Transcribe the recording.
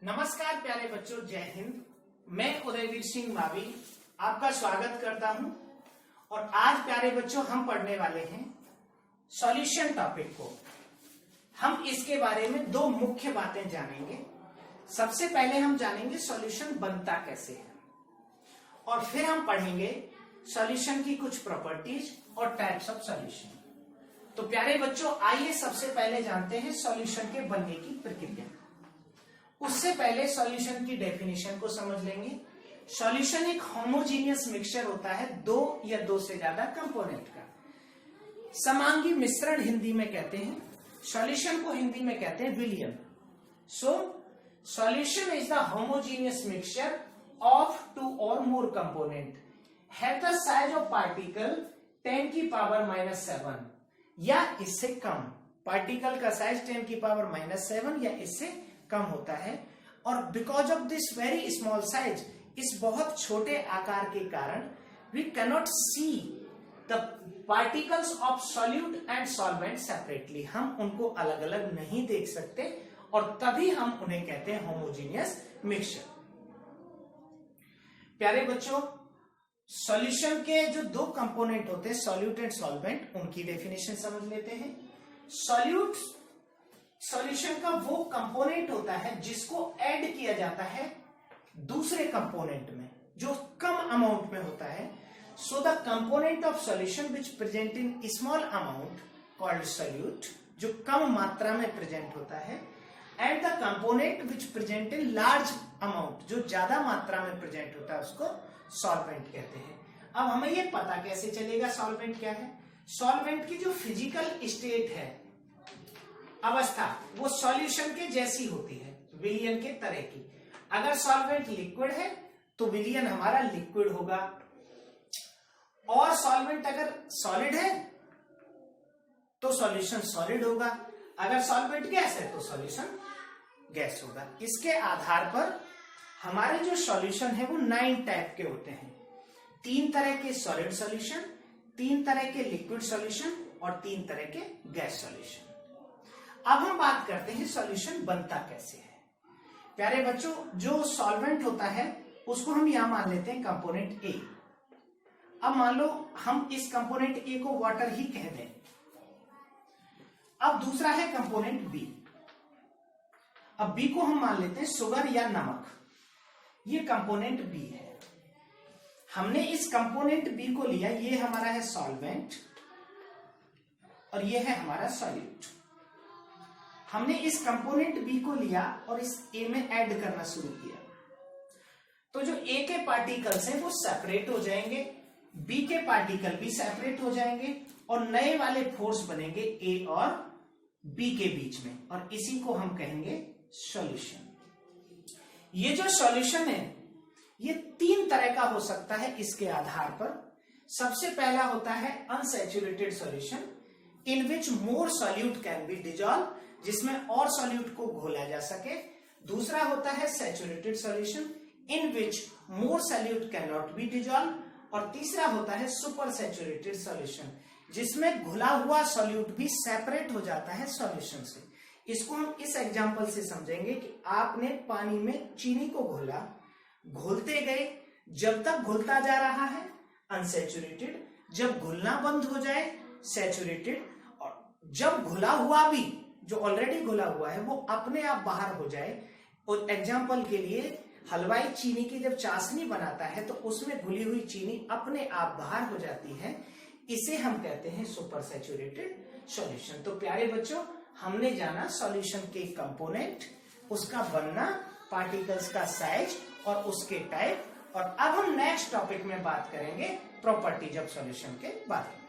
नमस्कार प्यारे बच्चों, जय हिंद। मैं उदयवीर सिंह मावी आपका स्वागत करता हूं और आज प्यारे बच्चों हम पढ़ने वाले हैं सॉल्यूशन टॉपिक को। हम इसके बारे में दो मुख्य बातें जानेंगे। सबसे पहले हम जानेंगे सॉल्यूशन बनता कैसे है और फिर हम पढ़ेंगे सॉल्यूशन की कुछ प्रॉपर्टीज और टाइप्स ऑफ सॉल्यूशन। तो प्यारे बच्चों, आइए सबसे पहले जानते हैं सॉल्यूशन के बनने की प्रक्रिया। उससे पहले सॉल्यूशन की डेफिनेशन को समझ लेंगे। सॉल्यूशन एक होमोजीनियस मिक्सचर होता है दो या दो से ज्यादा कंपोनेंट का। समांगी मिश्रण हिंदी में कहते हैं। सॉल्यूशन को हिंदी में कहते हैं विलयन। So solution is the homogeneous mixture of two और more component have the size of particle 10⁻⁻7 या इससे कम। पार्टिकल का साइज 10⁻⁻7 या इससे कम होता है। और because of this very small size, इस बहुत छोटे आकार के कारण we cannot see the particles of solute and solvent separately. हम उनको अलग अलग नहीं देख सकते और तभी हम उन्हें कहते हैं होमोजीनियस मिक्सचर। प्यारे बच्चों, सॉल्यूशन के जो दो कंपोनेंट होते हैं सॉल्यूट एंड सॉल्वेंट, उनकी डेफिनेशन समझ लेते हैं। सॉल्यूशन का वो कंपोनेंट होता है जिसको ऐड किया जाता है दूसरे कंपोनेंट में जो कम अमाउंट में होता है। So the component of solution which present in small amount called solute, जो कम मात्रा में प्रेजेंट होता है, and the component which present in large amount, जो ज्यादा मात्रा में प्रेजेंट होता है, उसको सॉल्वेंट कहते हैं। अब हमें यह पता कैसे चलेगा सॉल्वेंट क्या है। सॉल्वेंट की जो फिजिकल स्टेट है, अवस्था, वो सॉल्यूशन के जैसी होती है, विलयन के तरह की। अगर सॉल्वेंट लिक्विड है तो विलयन हमारा लिक्विड होगा, और सॉल्वेंट अगर सॉलिड है तो सॉल्यूशन सॉलिड होगा। अगर सॉल्वेंट गैस है तो सॉल्यूशन गैस होगा। इसके आधार पर हमारे जो सॉल्यूशन है वो 9 टाइप के होते हैं। 3 तरह के सॉलिड सॉल्यूशन, 3 तरह के लिक्विड सॉल्यूशन और 3 तरह के गैस सॉल्यूशन। अब हम बात करते हैं सॉल्यूशन बनता कैसे है। प्यारे बच्चों, जो सॉल्वेंट होता है उसको हम यहां मान लेते हैं कंपोनेंट ए। अब मान लो हम इस कंपोनेंट ए को वाटर ही कह दें। अब दूसरा है कंपोनेंट बी। अब बी को हम मान लेते हैं शुगर या नमक। ये कंपोनेंट बी है। हमने इस कंपोनेंट बी को लिया, ये हमारा है सॉल्वेंट और ये है हमारा सॉल्यूट। हमने इस कंपोनेंट बी को लिया और इस ए में ऐड करना शुरू किया, तो जो ए के पार्टिकल्स हैं वो सेपरेट हो जाएंगे, बी के पार्टिकल भी सेपरेट हो जाएंगे और नए वाले फोर्स बनेंगे ए और बी के बीच में, और इसी को हम कहेंगे सॉल्यूशन। ये जो सॉल्यूशन है ये 3 तरह का हो सकता है इसके आधार पर। सबसे पहला होता है unsaturated solution in which more solute can be dissolve, जिसमें और सॉल्यूट को घोला जा सके। दूसरा होता है saturated solution in which more solute can not be dissolve, और तीसरा होता है सुपर सैचुरेटेड सॉल्यूशन, जिसमें घुला हुआ सॉल्यूट भी सेपरेट हो जाता है सॉल्यूशन से। इसको हम इस एग्जांपल से समझेंगे कि आपने पानी में चीनी को घोला, घोलते गए, जब तक घुलता जा रहा है अनसैचुरेटेड, जब घुलना बंद हो जाए सैचुरेटेड, और जब घुला हुआ भी, जो ऑलरेडी घुला हुआ है, वो अपने आप बाहर हो जाए। और एग्जांपल के लिए हलवाई चीनी की जब चाशनी बनाता है तो उसमें घुली हुई चीनी अपने आप बाहर हो जाती है, इसे हम कहते हैं सुपर सैचुरेटेड सॉल्यूशन। तो प्यारे बच्चों, हमने जाना सॉल्यूशन के कंपोनेंट, उसका बनना, पार्टिकल्स का साइज और उसके टाइप। और अब हम नेक्स्ट टॉपिक में बात करेंगे प्रॉपर्टीज ऑफ सॉल्यूशन के बारे में।